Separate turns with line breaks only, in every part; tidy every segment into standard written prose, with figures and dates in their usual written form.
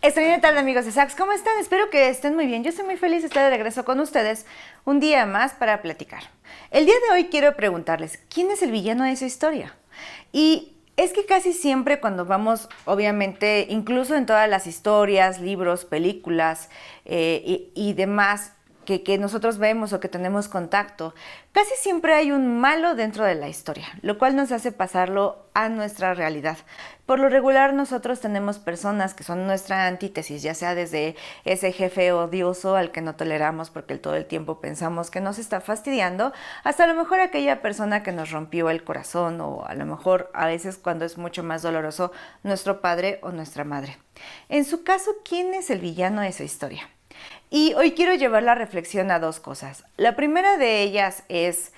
Extraña tarde, amigos de Sax, ¿cómo están? Espero que estén muy bien. Yo estoy muy feliz de estar de regreso con ustedes un día más para platicar. El día de hoy quiero preguntarles, ¿quién es el villano de esa historia? Y es que casi siempre cuando vamos, obviamente, incluso en todas las historias, libros, películas y demás que nosotros vemos o que tenemos contacto, casi siempre hay un malo dentro de la historia, lo cual nos hace pasarlo a nuestra realidad. Por lo regular nosotros tenemos personas que son nuestra antítesis, ya sea desde ese jefe odioso al que no toleramos porque todo el tiempo pensamos que nos está fastidiando, hasta a lo mejor aquella persona que nos rompió el corazón o a lo mejor a veces cuando es mucho más doloroso, nuestro padre o nuestra madre. En su caso, ¿quién es el villano de esa historia? Y hoy quiero llevar la reflexión a dos cosas. La primera de ellas es,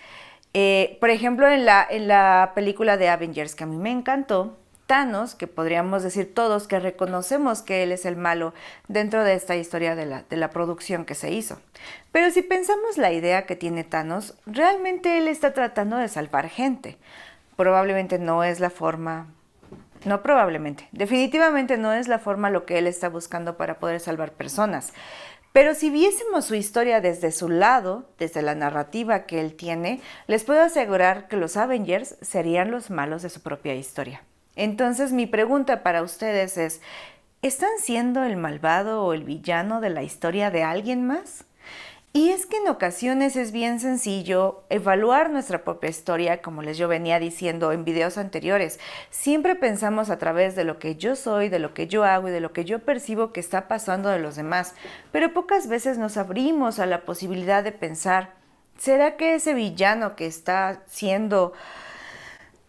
por ejemplo, en la película de Avengers, que a mí me encantó, Thanos, que podríamos decir todos que reconocemos que él es el malo dentro de esta historia de la producción que se hizo. Pero si pensamos la idea que tiene Thanos, realmente él está tratando de salvar gente. Probablemente no es la forma. No probablemente, definitivamente no es la forma lo que él está buscando para poder salvar personas. Pero si viésemos su historia desde su lado, desde la narrativa que él tiene, les puedo asegurar que los Avengers serían los malos de su propia historia. Entonces mi pregunta para ustedes es, ¿están siendo el malvado o el villano de la historia de alguien más? Y es que en ocasiones es bien sencillo evaluar nuestra propia historia, como les yo venía diciendo en videos anteriores. Siempre pensamos a través de lo que yo soy, de lo que yo hago y de lo que yo percibo que está pasando de los demás, pero pocas veces nos abrimos a la posibilidad de pensar, ¿será que ese villano que está siendo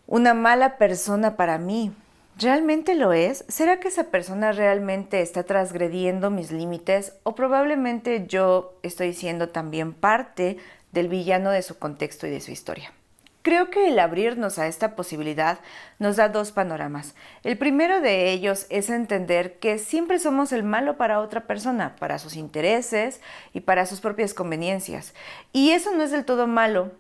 una mala persona para mí realmente lo es? ¿Será que esa persona realmente está transgrediendo mis límites o probablemente yo estoy siendo también parte del villano de su contexto y de su historia? Creo que el abrirnos a esta posibilidad nos da dos panoramas. El primero de ellos es entender que siempre somos el malo para otra persona, para sus intereses y para sus propias conveniencias. Y eso no es del todo malo,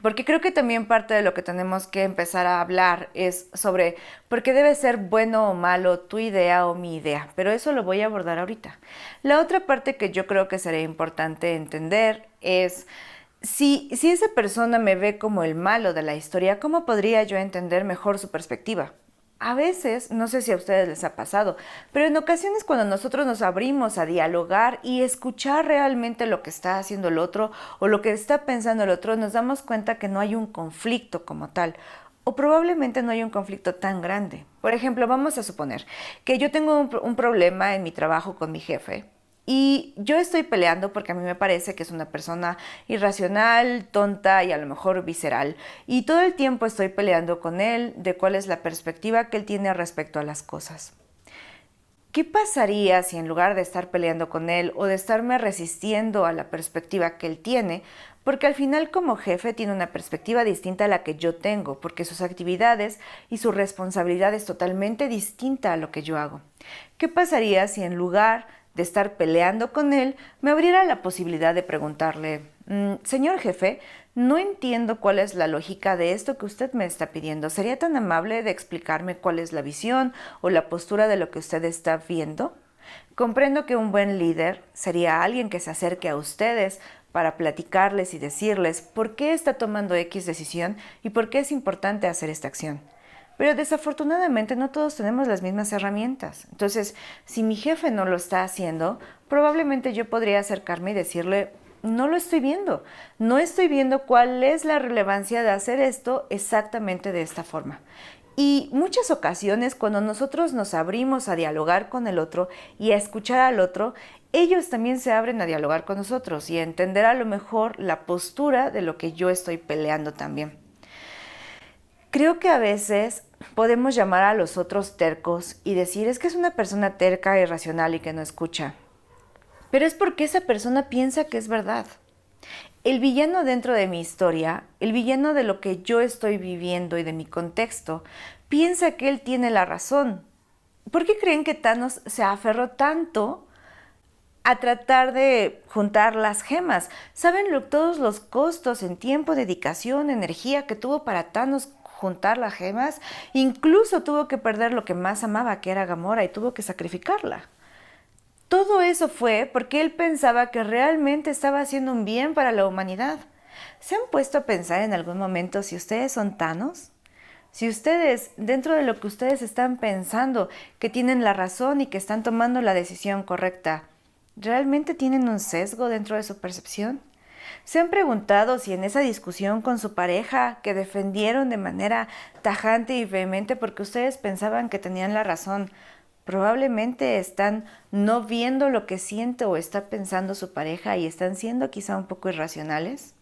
porque creo que también parte de lo que tenemos que empezar a hablar es sobre por qué debe ser bueno o malo tu idea o mi idea, pero eso lo voy a abordar ahorita. La otra parte que yo creo que sería importante entender es si esa persona me ve como el malo de la historia, ¿cómo podría yo entender mejor su perspectiva? A veces, no sé si a ustedes les ha pasado, pero en ocasiones cuando nosotros nos abrimos a dialogar y escuchar realmente lo que está haciendo el otro o lo que está pensando el otro, nos damos cuenta que no hay un conflicto como tal. O probablemente no hay un conflicto tan grande. Por ejemplo, vamos a suponer que yo tengo un problema en mi trabajo con mi jefe. Y yo estoy peleando porque a mí me parece que es una persona irracional, tonta y a lo mejor visceral. Y todo el tiempo estoy peleando con él de cuál es la perspectiva que él tiene respecto a las cosas. ¿Qué pasaría si en lugar de estar peleando con él o de estarme resistiendo a la perspectiva que él tiene, porque al final como jefe tiene una perspectiva distinta a la que yo tengo, porque sus actividades y su responsabilidad es totalmente distinta a lo que yo hago? ¿Qué pasaría si en lugar de estar peleando con él, me abriera la posibilidad de preguntarle, señor jefe, no entiendo cuál es la lógica de esto que usted me está pidiendo. ¿Sería tan amable de explicarme cuál es la visión o la postura de lo que usted está viendo? Comprendo que un buen líder sería alguien que se acerque a ustedes para platicarles y decirles por qué está tomando X decisión y por qué es importante hacer esta acción. Pero desafortunadamente no todos tenemos las mismas herramientas. Entonces, si mi jefe no lo está haciendo, probablemente yo podría acercarme y decirle, no lo estoy viendo. No estoy viendo cuál es la relevancia de hacer esto exactamente de esta forma. Y muchas ocasiones cuando nosotros nos abrimos a dialogar con el otro y a escuchar al otro, ellos también se abren a dialogar con nosotros y a entender a lo mejor la postura de lo que yo estoy peleando también. Creo que a veces podemos llamar a los otros tercos y decir es que es una persona terca, irracional y que no escucha. Pero es porque esa persona piensa que es verdad. El villano dentro de mi historia, el villano de lo que yo estoy viviendo y de mi contexto, piensa que él tiene la razón. ¿Por qué creen que Thanos se aferró tanto a tratar de juntar las gemas? ¿Saben todos los costos en tiempo, dedicación, energía que tuvo para Thanos juntar las gemas? Incluso tuvo que perder lo que más amaba, que era Gamora, y tuvo que sacrificarla. Todo eso fue porque él pensaba que realmente estaba haciendo un bien para la humanidad. ¿Se han puesto a pensar en algún momento si ustedes son Thanos? Si ustedes, dentro de lo que ustedes están pensando, que tienen la razón y que están tomando la decisión correcta, ¿realmente tienen un sesgo dentro de su percepción? ¿Se han preguntado si en esa discusión con su pareja, que defendieron de manera tajante y vehemente porque ustedes pensaban que tenían la razón, probablemente están no viendo lo que siente o está pensando su pareja y están siendo quizá un poco irracionales?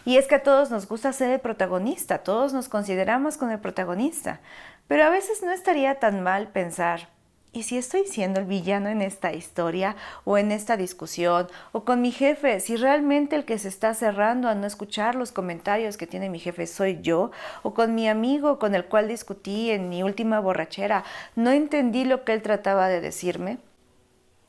Y es que a todos nos gusta ser el protagonista, todos nos consideramos con el protagonista, pero a veces no estaría tan mal pensar, ¿y si estoy siendo el villano en esta historia o en esta discusión o con mi jefe? Si realmente el que se está cerrando a no escuchar los comentarios que tiene mi jefe soy yo, o con mi amigo con el cual discutí en mi última borrachera, no entendí lo que él trataba de decirme.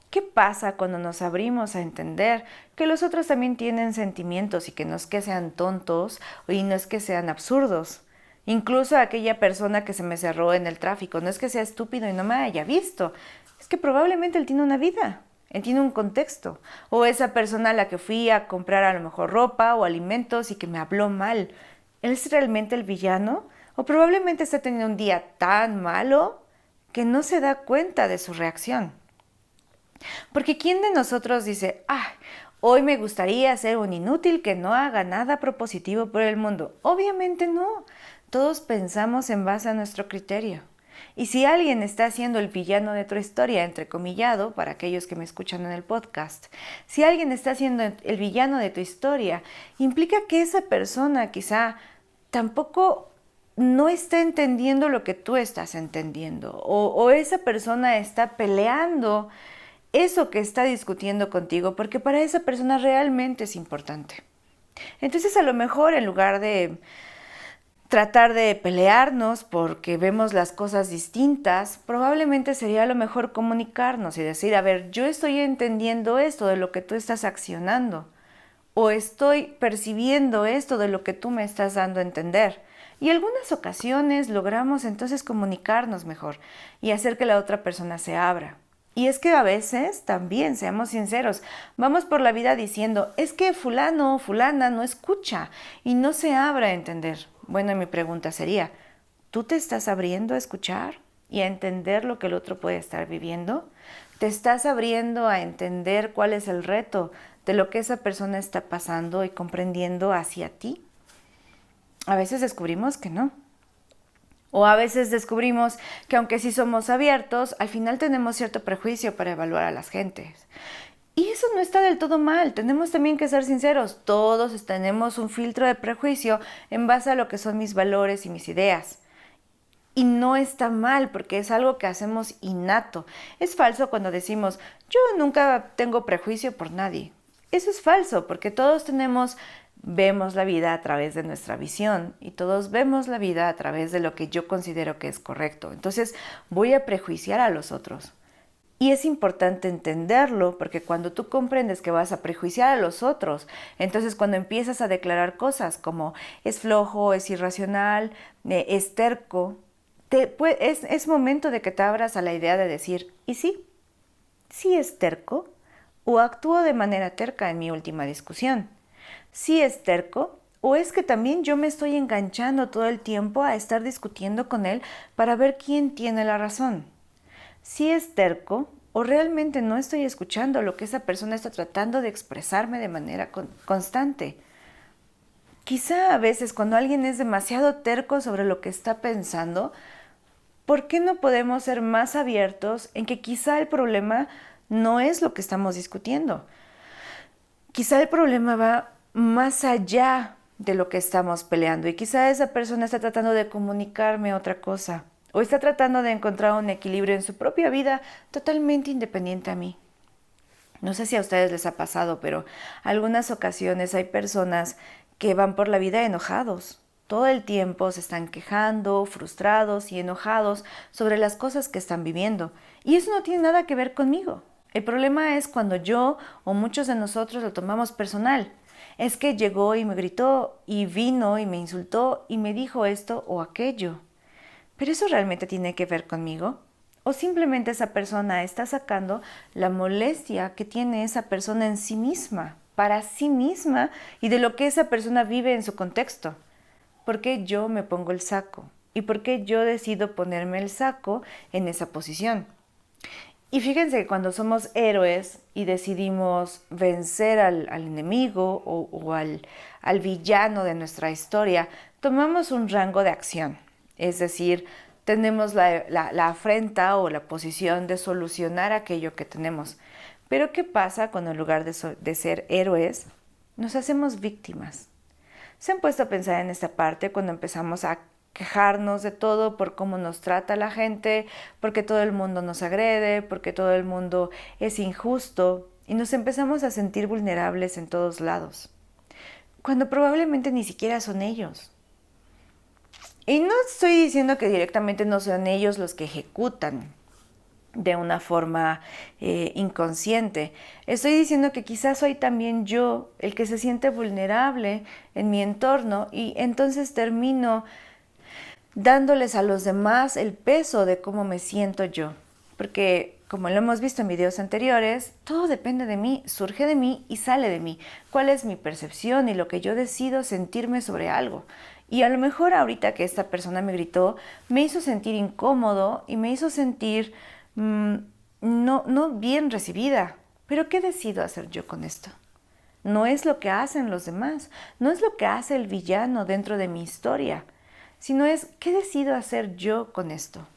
¿Qué pasa cuando nos abrimos a entender que los otros también tienen sentimientos y que no es que sean tontos y no es que sean absurdos? Incluso aquella persona que se me cerró en el tráfico, no es que sea estúpido y no me haya visto, es que probablemente él tiene una vida, él tiene un contexto. O esa persona a la que fui a comprar a lo mejor ropa o alimentos y que me habló mal, ¿él es realmente el villano? O probablemente está teniendo un día tan malo que no se da cuenta de su reacción. Porque ¿quién de nosotros dice, hoy me gustaría ser un inútil que no haga nada propositivo por el mundo? Obviamente no. Todos pensamos en base a nuestro criterio. Y si alguien está siendo el villano de tu historia, entrecomillado, para aquellos que me escuchan en el podcast, si alguien está siendo el villano de tu historia, implica que esa persona quizá tampoco no está entendiendo lo que tú estás entendiendo, o esa persona está peleando eso que está discutiendo contigo, porque para esa persona realmente es importante. Entonces, a lo mejor en lugar de tratar de pelearnos porque vemos las cosas distintas, probablemente sería lo mejor comunicarnos y decir, a ver, yo estoy entendiendo esto de lo que tú estás accionando, o estoy percibiendo esto de lo que tú me estás dando a entender. Y en algunas ocasiones logramos entonces comunicarnos mejor y hacer que la otra persona se abra. Y es que a veces, también, seamos sinceros, vamos por la vida diciendo, es que fulano o fulana no escucha y no se abre a entender. Bueno, mi pregunta sería, ¿tú te estás abriendo a escuchar y a entender lo que el otro puede estar viviendo? ¿Te estás abriendo a entender cuál es el reto de lo que esa persona está pasando y comprendiendo hacia ti? A veces descubrimos que no. O a veces descubrimos que aunque sí somos abiertos, al final tenemos cierto prejuicio para evaluar a las gentes. Y eso no está del todo mal, tenemos también que ser sinceros, todos tenemos un filtro de prejuicio en base a lo que son mis valores y mis ideas. Y no está mal porque es algo que hacemos innato. Es falso cuando decimos, yo nunca tengo prejuicio por nadie. Eso es falso porque todos vemos la vida a través de nuestra visión y todos vemos la vida a través de lo que yo considero que es correcto. Entonces voy a prejuiciar a los otros. Y es importante entenderlo porque cuando tú comprendes que vas a prejuiciar a los otros, entonces cuando empiezas a declarar cosas como es flojo, es irracional, es terco, es momento de que te abras a la idea de decir, ¿y sí es terco? ¿O actúo de manera terca en mi última discusión? ¿Sí es terco? ¿O es que también yo me estoy enganchando todo el tiempo a estar discutiendo con él para ver quién tiene la razón? ¿Sí es terco? ¿O realmente no estoy escuchando lo que esa persona está tratando de expresarme de manera constante? Quizá a veces cuando alguien es demasiado terco sobre lo que está pensando, ¿por qué no podemos ser más abiertos en que quizá el problema no es lo que estamos discutiendo? Quizá el problema va más allá de lo que estamos peleando y quizá esa persona está tratando de comunicarme otra cosa o está tratando de encontrar un equilibrio en su propia vida totalmente independiente a mí. No sé si a ustedes les ha pasado, pero algunas ocasiones hay personas que van por la vida enojados. Todo el tiempo se están quejando, frustrados y enojados sobre las cosas que están viviendo. Y eso no tiene nada que ver conmigo. El problema es cuando yo o muchos de nosotros lo tomamos personal. Es que llegó y me gritó y vino y me insultó y me dijo esto o aquello. ¿Pero eso realmente tiene que ver conmigo? O simplemente esa persona está sacando la molestia que tiene esa persona en sí misma, para sí misma y de lo que esa persona vive en su contexto. ¿Por qué yo me pongo el saco? ¿Y por qué yo decido ponerme el saco en esa posición? Y fíjense que cuando somos héroes y decidimos vencer al enemigo o al villano de nuestra historia, tomamos un rango de acción. Es decir, tenemos la afrenta o la posición de solucionar aquello que tenemos. Pero ¿qué pasa cuando en lugar de ser héroes, nos hacemos víctimas? ¿Se han puesto a pensar en esta parte cuando empezamos a quejarnos de todo por cómo nos trata la gente, porque todo el mundo nos agrede, porque todo el mundo es injusto y nos empezamos a sentir vulnerables en todos lados, cuando probablemente ni siquiera son ellos? Y no estoy diciendo que directamente no sean ellos los que ejecutan de una forma inconsciente. Estoy diciendo que quizás soy también yo el que se siente vulnerable en mi entorno y entonces termino dándoles a los demás el peso de cómo me siento yo. Porque, como lo hemos visto en videos anteriores, todo depende de mí, surge de mí y sale de mí. ¿Cuál es mi percepción y lo que yo decido sentirme sobre algo? Y a lo mejor ahorita que esta persona me gritó, me hizo sentir incómodo y me hizo sentir no bien recibida. Pero ¿qué decido hacer yo con esto? No es lo que hacen los demás, no es lo que hace el villano dentro de mi historia, sino es ¿qué decido hacer yo con esto?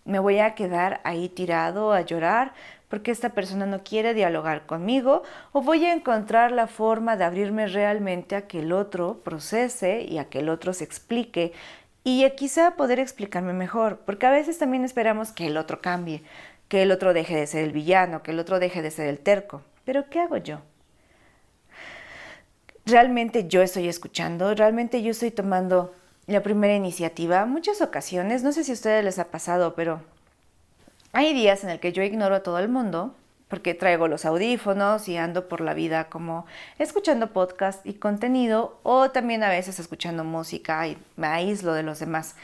¿Me voy a quedar ahí tirado a llorar porque esta persona no quiere dialogar conmigo? ¿O voy a encontrar la forma de abrirme realmente a que el otro procese y a que el otro se explique y a quizá poder explicarme mejor? Porque a veces también esperamos que el otro cambie, que el otro deje de ser el villano, que el otro deje de ser el terco. ¿Pero qué hago yo? ¿Realmente yo estoy escuchando? ¿Realmente yo estoy tomando la primera iniciativa? Muchas ocasiones, no sé si a ustedes les ha pasado, pero hay días en el que yo ignoro a todo el mundo porque traigo los audífonos y ando por la vida como escuchando podcast y contenido o también a veces escuchando música y me aíslo de los demás.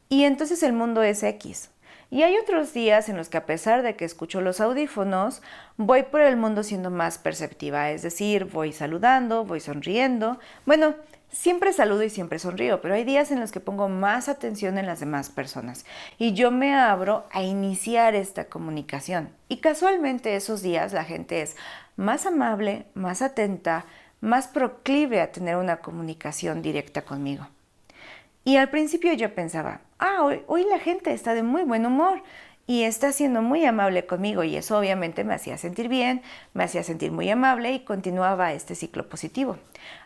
Y entonces el mundo es X. Y hay otros días en los que a pesar de que escucho los audífonos, voy por el mundo siendo más perceptiva, es decir, voy saludando, voy sonriendo. Bueno, siempre saludo y siempre sonrío, pero hay días en los que pongo más atención en las demás personas y yo me abro a iniciar esta comunicación. Y casualmente esos días la gente es más amable, más atenta, más proclive a tener una comunicación directa conmigo. Y al principio yo pensaba, hoy la gente está de muy buen humor y está siendo muy amable conmigo y eso obviamente me hacía sentir bien, me hacía sentir muy amable y continuaba este ciclo positivo.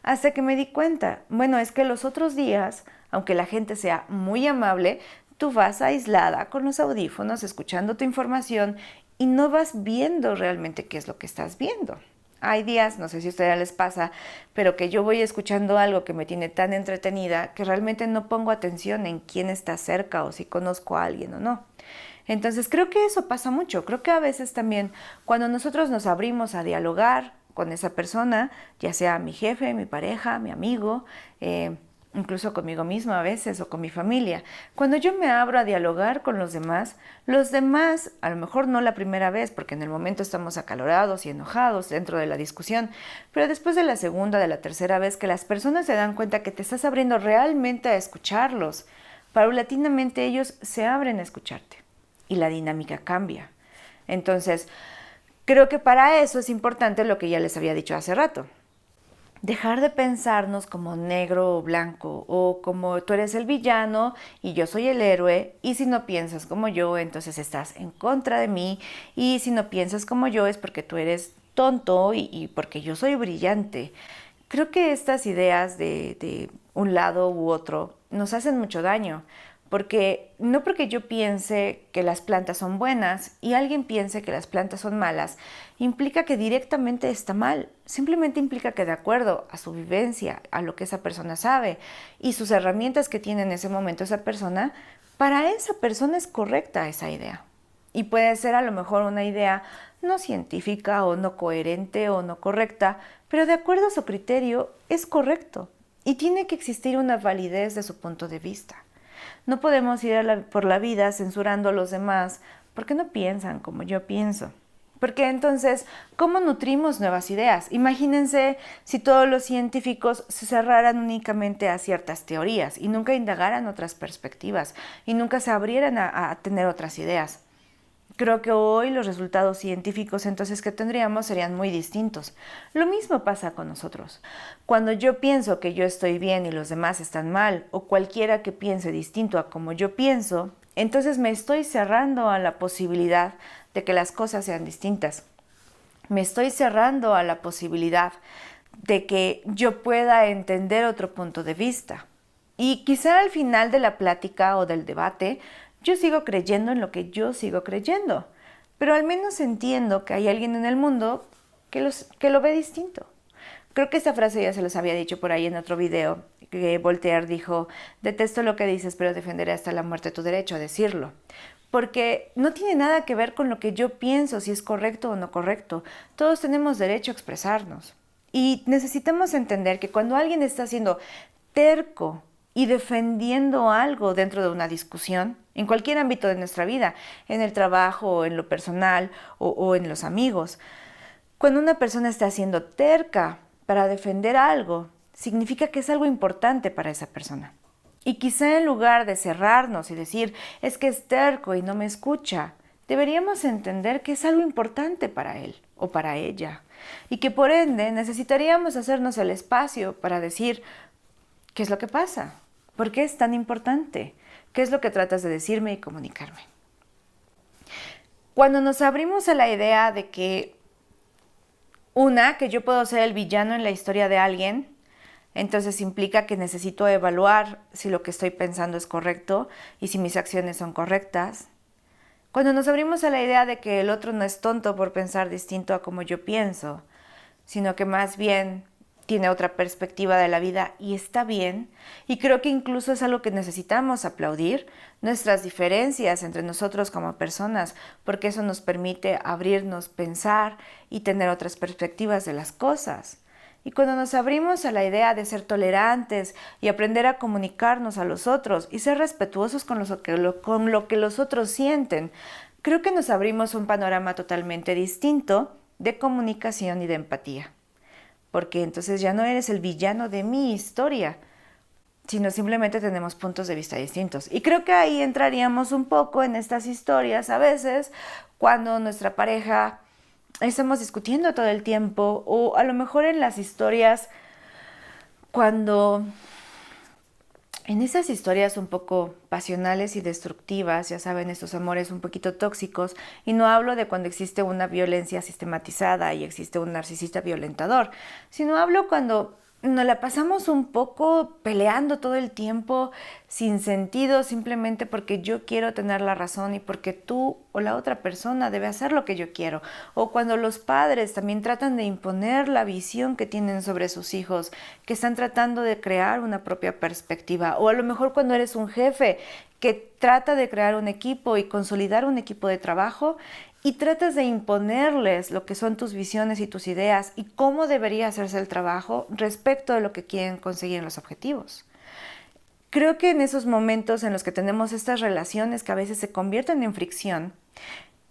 Hasta que me di cuenta, bueno, es que los otros días, aunque la gente sea muy amable, tú vas aislada con los audífonos escuchando tu información y no vas viendo realmente qué es lo que estás viendo. Hay días, no sé si a ustedes les pasa, pero que yo voy escuchando algo que me tiene tan entretenida que realmente no pongo atención en quién está cerca o si conozco a alguien o no. Entonces creo que eso pasa mucho. Creo que a veces también cuando nosotros nos abrimos a dialogar con esa persona, ya sea mi jefe, mi pareja, mi amigo, incluso conmigo mismo a veces o con mi familia. Cuando yo me abro a dialogar con los demás, a lo mejor no la primera vez, porque en el momento estamos acalorados y enojados dentro de la discusión, pero después de la segunda, de la tercera vez que las personas se dan cuenta que te estás abriendo realmente a escucharlos, paulatinamente ellos se abren a escucharte y la dinámica cambia. Entonces, creo que para eso es importante lo que ya les había dicho hace rato. Dejar de pensarnos como negro o blanco o como tú eres el villano y yo soy el héroe y si no piensas como yo entonces estás en contra de mí y si no piensas como yo es porque tú eres tonto y porque yo soy brillante. Creo que estas ideas de un lado u otro nos hacen mucho daño. Porque no porque yo piense que las plantas son buenas y alguien piense que las plantas son malas, implica que directamente está mal. Simplemente implica que de acuerdo a su vivencia, a lo que esa persona sabe y sus herramientas que tiene en ese momento esa persona, para esa persona es correcta esa idea. Y puede ser a lo mejor una idea no científica o no coherente o no correcta, pero de acuerdo a su criterio es correcto. Y tiene que existir una validez de su punto de vista. No podemos ir por la vida censurando a los demás ¿Por qué no piensan como yo pienso? Porque entonces, ¿cómo nutrimos nuevas ideas? Imagínense si todos los científicos se cerraran únicamente a ciertas teorías y nunca indagaran otras perspectivas y nunca se abrieran a tener otras ideas. Creo que hoy los resultados científicos entonces que tendríamos serían muy distintos. Lo mismo pasa con nosotros. Cuando yo pienso que yo estoy bien y los demás están mal, o cualquiera que piense distinto a como yo pienso, entonces me estoy cerrando a la posibilidad de que las cosas sean distintas. Me estoy cerrando a la posibilidad de que yo pueda entender otro punto de vista. Y quizá al final de la plática o del debate, yo sigo creyendo en lo que yo sigo creyendo, pero al menos entiendo que hay alguien en el mundo que lo ve distinto. Creo que esta frase ya se los había dicho por ahí en otro video, que Voltaire dijo: detesto lo que dices, pero defenderé hasta la muerte tu derecho a decirlo. Porque no tiene nada que ver con lo que yo pienso, si es correcto o no correcto. Todos tenemos derecho a expresarnos. Y necesitamos entender que cuando alguien está siendo terco y defendiendo algo dentro de una discusión, en cualquier ámbito de nuestra vida, en el trabajo, o en lo personal, o en los amigos, cuando una persona está siendo terca para defender algo, significa que es algo importante para esa persona. Y quizá en lugar de cerrarnos y decir, es que es terco y no me escucha, deberíamos entender que es algo importante para él o para ella. Y que por ende necesitaríamos hacernos el espacio para decir, ¿qué es lo que pasa? ¿Por qué es tan importante? ¿Qué es lo que tratas de decirme y comunicarme? Cuando nos abrimos a la idea de que que yo puedo ser el villano en la historia de alguien, entonces implica que necesito evaluar si lo que estoy pensando es correcto y si mis acciones son correctas. Cuando nos abrimos a la idea de que el otro no es tonto por pensar distinto a como yo pienso, sino que más bien tiene otra perspectiva de la vida y está bien, y creo que incluso es algo que necesitamos aplaudir, nuestras diferencias entre nosotros como personas, porque eso nos permite abrirnos, pensar y tener otras perspectivas de las cosas. Y cuando nos abrimos a la idea de ser tolerantes y aprender a comunicarnos a los otros y ser respetuosos con lo que los otros sienten, creo que nos abrimos un panorama totalmente distinto de comunicación y de empatía. Porque entonces ya no eres el villano de mi historia, sino simplemente tenemos puntos de vista distintos. Y creo que ahí entraríamos un poco en estas historias a veces cuando nuestra pareja estamos discutiendo todo el tiempo, o a lo mejor en las historias cuando en esas historias un poco pasionales y destructivas, ya saben, estos amores un poquito tóxicos, y no hablo de cuando existe una violencia sistematizada y existe un narcisista violentador, sino hablo cuando nos la pasamos un poco peleando todo el tiempo sin sentido, simplemente porque yo quiero tener la razón y porque tú o la otra persona debe hacer lo que yo quiero. O cuando los padres también tratan de imponer la visión que tienen sobre sus hijos, que están tratando de crear una propia perspectiva. O a lo mejor cuando eres un jefe que trata de crear un equipo y consolidar un equipo de trabajo y tratas de imponerles lo que son tus visiones y tus ideas y cómo debería hacerse el trabajo respecto de lo que quieren conseguir en los objetivos. Creo que en esos momentos en los que tenemos estas relaciones que a veces se convierten en fricción,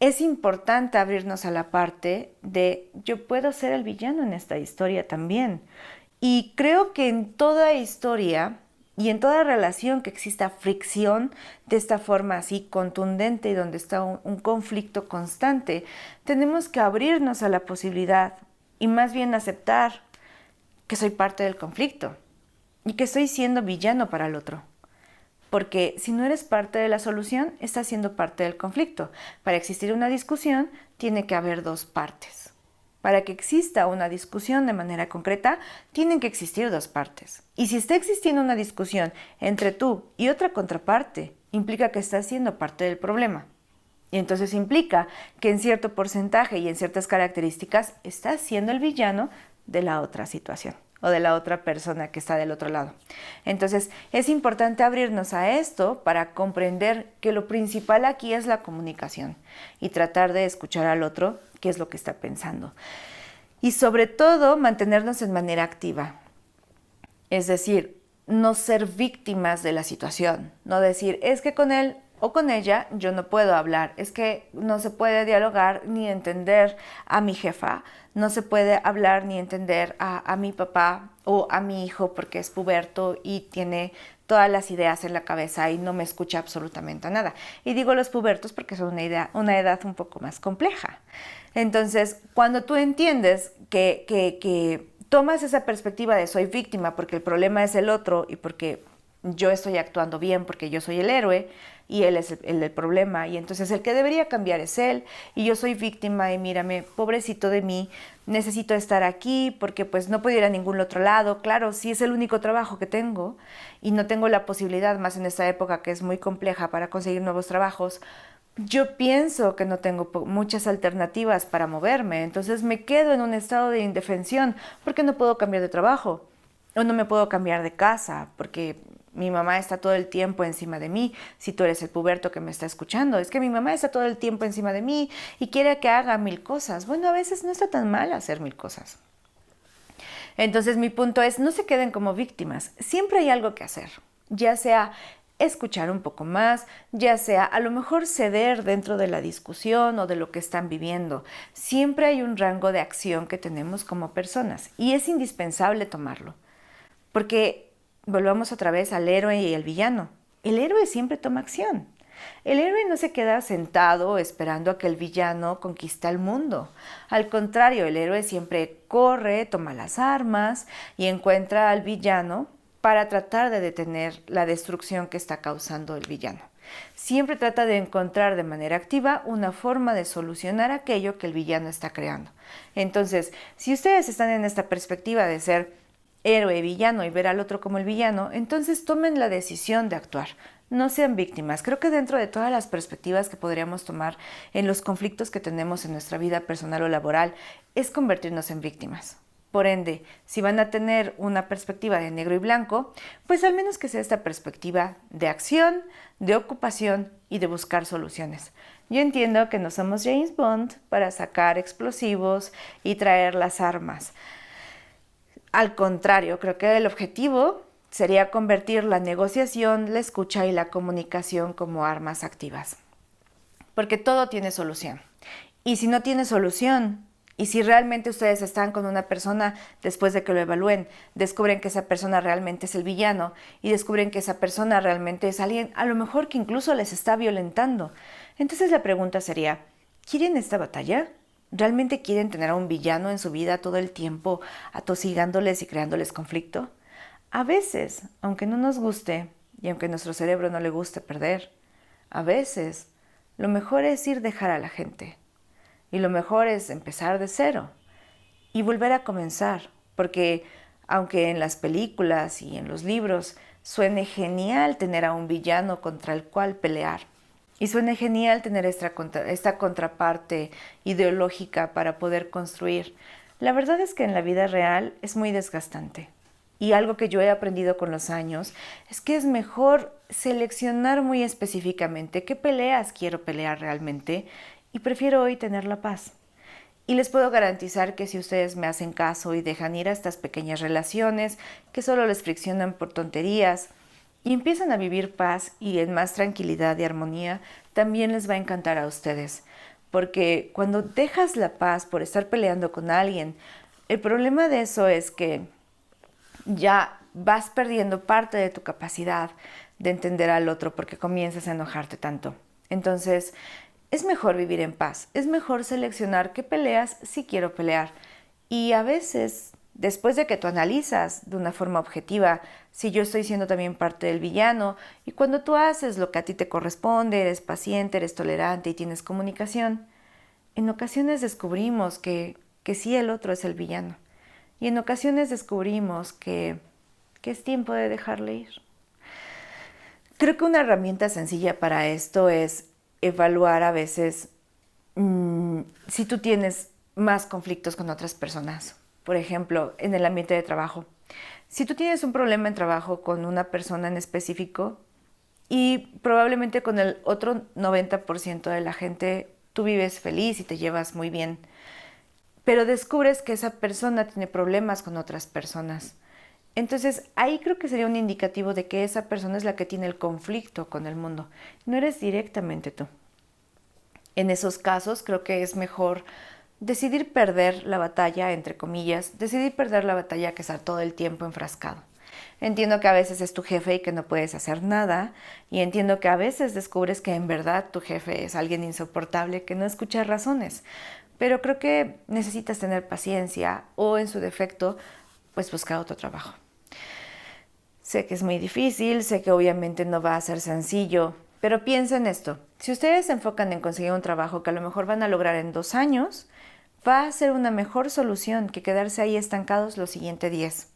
es importante abrirnos a la parte de yo puedo ser el villano en esta historia también. Y creo que en toda historia y en toda relación que exista fricción de esta forma así contundente y donde está un conflicto constante, tenemos que abrirnos a la posibilidad y más bien aceptar que soy parte del conflicto y que estoy siendo villano para el otro. Porque si no eres parte de la solución, estás siendo parte del conflicto. Para existir una discusión, tiene que haber dos partes. Para que exista una discusión de manera concreta, tienen que existir dos partes. Y si está existiendo una discusión entre tú y otra contraparte, implica que estás siendo parte del problema. Y entonces implica que en cierto porcentaje y en ciertas características estás siendo el villano de la otra situación o de la otra persona que está del otro lado. Entonces es importante abrirnos a esto para comprender que lo principal aquí es la comunicación y tratar de escuchar al otro qué es lo que está pensando. Y sobre todo mantenernos en manera activa. Es decir, no ser víctimas de la situación, no decir, es que con él o con ella yo no puedo hablar. Es que no se puede dialogar ni entender a mi jefa, no se puede hablar ni entender a mi papá o a mi hijo porque es puberto y tiene todas las ideas en la cabeza y no me escucha absolutamente nada. Y digo los pubertos porque son una edad un poco más compleja. Entonces, cuando tú entiendes que tomas esa perspectiva de soy víctima porque el problema es el otro y porque yo estoy actuando bien porque yo soy el héroe y él es el del problema, y entonces el que debería cambiar es él y yo soy víctima y mírame, pobrecito de mí, necesito estar aquí porque pues no puedo ir a ningún otro lado. Claro, sí es el único trabajo que tengo y no tengo la posibilidad, más en esta época que es muy compleja para conseguir nuevos trabajos. Yo pienso que no tengo muchas alternativas para moverme, entonces me quedo en un estado de indefensión porque no puedo cambiar de trabajo o no me puedo cambiar de casa porque mi mamá está todo el tiempo encima de mí. Si tú eres el puberto que me está escuchando, es que mi mamá está todo el tiempo encima de mí y quiere que haga 1000 cosas. Bueno, a veces no está tan mal hacer 1000 cosas. Entonces mi punto es, no se queden como víctimas, siempre hay algo que hacer, ya sea escuchar un poco más, ya sea a lo mejor ceder dentro de la discusión o de lo que están viviendo. Siempre hay un rango de acción que tenemos como personas y es indispensable tomarlo, porque volvamos otra vez al héroe y el villano. El héroe siempre toma acción. El héroe no se queda sentado esperando a que el villano conquista el mundo. Al contrario, el héroe siempre corre, toma las armas y encuentra al villano para tratar de detener la destrucción que está causando el villano. Siempre trata de encontrar de manera activa una forma de solucionar aquello que el villano está creando. Entonces, si ustedes están en esta perspectiva de ser héroe, villano y ver al otro como el villano, entonces tomen la decisión de actuar. No sean víctimas. Creo que dentro de todas las perspectivas que podríamos tomar en los conflictos que tenemos en nuestra vida personal o laboral, es convertirnos en víctimas. Por ende, si van a tener una perspectiva de negro y blanco, pues al menos que sea esta perspectiva de acción, de ocupación y de buscar soluciones. Yo entiendo que no somos James Bond para sacar explosivos y traer las armas. Al contrario, creo que el objetivo sería convertir la negociación, la escucha y la comunicación como armas activas. Porque todo tiene solución. Y si no tiene solución, y si realmente ustedes están con una persona, después de que lo evalúen, descubren que esa persona realmente es el villano y descubren que esa persona realmente es alguien, a lo mejor que incluso les está violentando. Entonces la pregunta sería, ¿quieren esta batalla? ¿Realmente quieren tener a un villano en su vida todo el tiempo, atosigándoles y creándoles conflicto? A veces, aunque no nos guste y aunque a nuestro cerebro no le guste perder, a veces lo mejor es ir dejar a la gente. Y lo mejor es empezar de cero y volver a comenzar, porque aunque en las películas y en los libros suene genial tener a un villano contra el cual pelear, y suene genial tener esta contraparte ideológica para poder construir, la verdad es que en la vida real es muy desgastante. Y algo que yo he aprendido con los años es que es mejor seleccionar muy específicamente qué peleas quiero pelear realmente y prefiero hoy tener la paz. Y les puedo garantizar que si ustedes me hacen caso y dejan ir a estas pequeñas relaciones que solo les friccionan por tonterías y empiezan a vivir paz y en más tranquilidad y armonía, también les va a encantar a ustedes. Porque cuando dejas la paz por estar peleando con alguien, el problema de eso es que ya vas perdiendo parte de tu capacidad de entender al otro porque comienzas a enojarte tanto. Entonces, es mejor vivir en paz, es mejor seleccionar qué peleas sí quiero pelear. Y a veces, después de que tú analizas de una forma objetiva si yo estoy siendo también parte del villano, y cuando tú haces lo que a ti te corresponde, eres paciente, eres tolerante y tienes comunicación, en ocasiones descubrimos que sí el otro es el villano. Y en ocasiones descubrimos que es tiempo de dejarle ir. Creo que una herramienta sencilla para esto es evaluar a veces si tú tienes más conflictos con otras personas. Por ejemplo, en el ambiente de trabajo. Si tú tienes un problema en trabajo con una persona en específico y probablemente con el otro 90% de la gente tú vives feliz y te llevas muy bien, pero descubres que esa persona tiene problemas con otras personas. Entonces, ahí creo que sería un indicativo de que esa persona es la que tiene el conflicto con el mundo. No eres directamente tú. En esos casos, creo que es mejor decidir perder la batalla, entre comillas, decidir perder la batalla que estar todo el tiempo enfrascado. Entiendo que a veces es tu jefe y que no puedes hacer nada, y entiendo que a veces descubres que en verdad tu jefe es alguien insoportable que no escucha razones, pero creo que necesitas tener paciencia o, en su defecto, pues buscar otro trabajo. Sé que es muy difícil, sé que obviamente no va a ser sencillo, pero piensa en esto. Si ustedes se enfocan en conseguir un trabajo que a lo mejor van a lograr en 2 años, va a ser una mejor solución que quedarse ahí estancados los siguientes 10.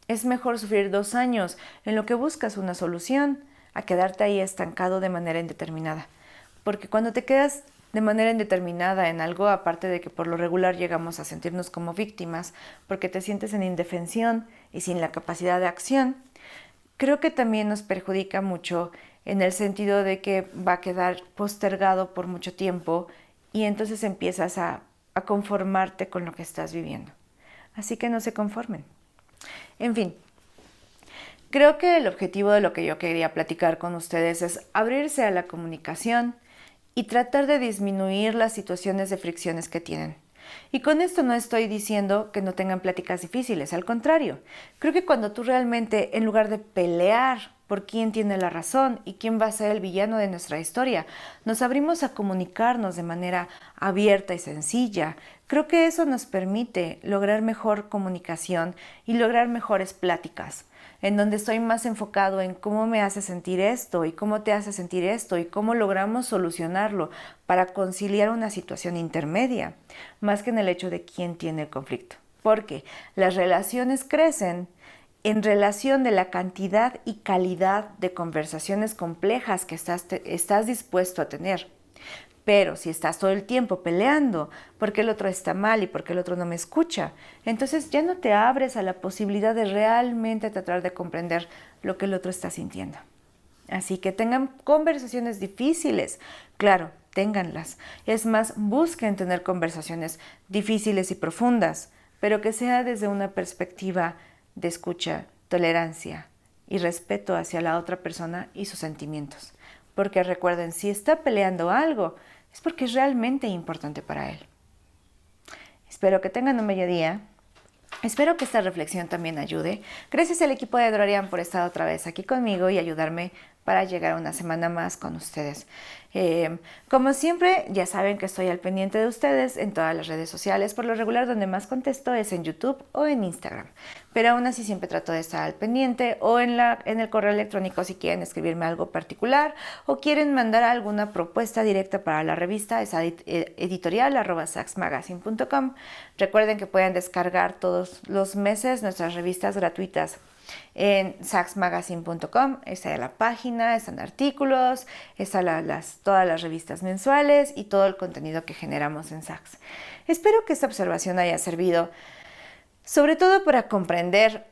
Es mejor sufrir 2 años en lo que buscas una solución a quedarte ahí estancado de manera indeterminada. Porque cuando te quedas de manera indeterminada en algo, aparte de que por lo regular llegamos a sentirnos como víctimas, porque te sientes en indefensión y sin la capacidad de acción, creo que también nos perjudica mucho en el sentido de que va a quedar postergado por mucho tiempo y entonces empiezas a conformarte con lo que estás viviendo. Así que no se conformen. En fin, creo que el objetivo de lo que yo quería platicar con ustedes es abrirse a la comunicación y tratar de disminuir las situaciones de fricciones que tienen. Y con esto no estoy diciendo que no tengan pláticas difíciles, al contrario. Creo que cuando tú realmente, en lugar de pelear por quién tiene la razón y quién va a ser el villano de nuestra historia, nos abrimos a comunicarnos de manera abierta y sencilla, creo que eso nos permite lograr mejor comunicación y lograr mejores pláticas, en donde estoy más enfocado en cómo me hace sentir esto y cómo te hace sentir esto y cómo logramos solucionarlo para conciliar una situación intermedia, más que en el hecho de quién tiene el conflicto. Porque las relaciones crecen en relación de la cantidad y calidad de conversaciones complejas que estás dispuesto a tener. Pero si estás todo el tiempo peleando porque el otro está mal y porque el otro no me escucha, entonces ya no te abres a la posibilidad de realmente tratar de comprender lo que el otro está sintiendo. Así que tengan conversaciones difíciles, claro, ténganlas. Es más, busquen tener conversaciones difíciles y profundas, pero que sea desde una perspectiva de escucha, tolerancia y respeto hacia la otra persona y sus sentimientos. Porque recuerden, si está peleando algo, es porque es realmente importante para él. Espero que tengan un bello día. Espero que esta reflexión también ayude. Gracias al equipo de Drorian por estar otra vez aquí conmigo y ayudarme para llegar una semana más con ustedes. Como siempre, ya saben que estoy al pendiente de ustedes en todas las redes sociales. Por lo regular, donde más contesto es en YouTube o en Instagram. Pero aún así siempre trato de estar al pendiente o en el correo electrónico si quieren escribirme algo particular o quieren mandar alguna propuesta directa para la revista, es editorial@saxmagazine.com. Recuerden que pueden descargar todos los meses nuestras revistas gratuitas en saxmagazine.com. Está la página, están artículos, están todas las revistas mensuales y todo el contenido que generamos en Sax. Espero que esta observación haya servido sobre todo para comprender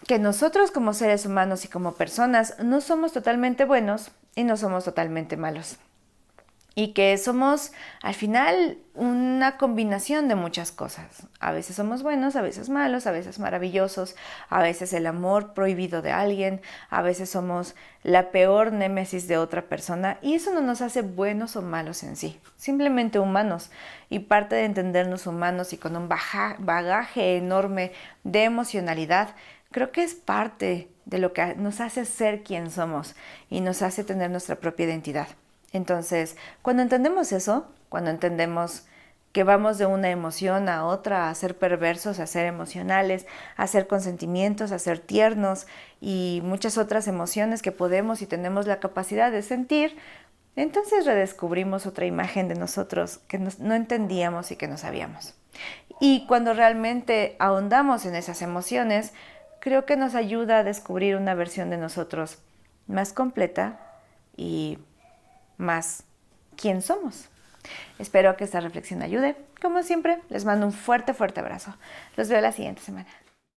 que nosotros como seres humanos y como personas no somos totalmente buenos y no somos totalmente malos. Y que somos al final una combinación de muchas cosas. A veces somos buenos, a veces malos, a veces maravillosos, a veces el amor prohibido de alguien, a veces somos la peor némesis de otra persona y eso no nos hace buenos o malos en sí, simplemente humanos. Y parte de entendernos humanos y con un bagaje enorme de emocionalidad, creo que es parte de lo que nos hace ser quien somos y nos hace tener nuestra propia identidad. Entonces, cuando entendemos eso, cuando entendemos que vamos de una emoción a otra, a ser perversos, a ser emocionales, a ser con sentimientos, a ser tiernos y muchas otras emociones que podemos y tenemos la capacidad de sentir, entonces redescubrimos otra imagen de nosotros que no entendíamos y que no sabíamos. Y cuando realmente ahondamos en esas emociones, creo que nos ayuda a descubrir una versión de nosotros más completa y más quién somos. Espero que esta reflexión ayude. Como siempre, les mando un fuerte, fuerte abrazo. Los veo la siguiente semana.